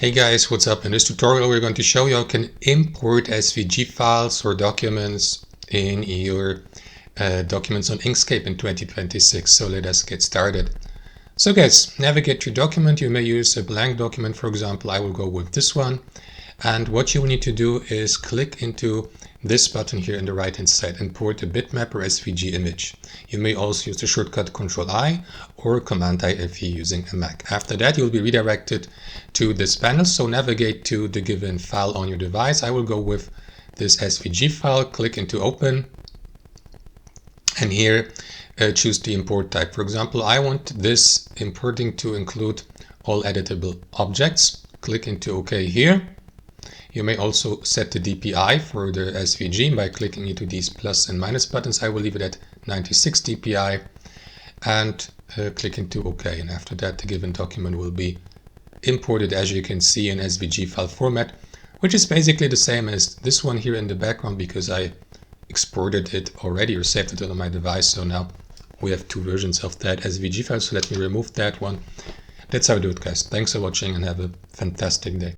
Hey guys, what's up? In this tutorial we're going to show you how you can import SVG files or documents in your documents on Inkscape in 2026. So let us get started. So guys, navigate your document. You may use a blank document, for example. I will go with this one. And what you will need to do is click into this button here in the right hand side, import a bitmap or SVG image. You may also use the shortcut Ctrl-I or Command-I if you're using a Mac. After that, you'll be redirected to this panel. So navigate to the given file on your device. I will go with this SVG file, click into open, and here choose the import type. For example, I want this importing to include all editable objects. Click into OK here. You may also set the DPI for the SVG by clicking into these plus and minus buttons. I will leave it at 96 DPI and click into OK. And after that, the given document will be imported, as you can see, in SVG file format, which is basically the same as this one here in the background because I exported it already or saved it on my device. So now we have two versions of that SVG file. So let me remove that one. That's how I do it, guys. Thanks for watching and have a fantastic day.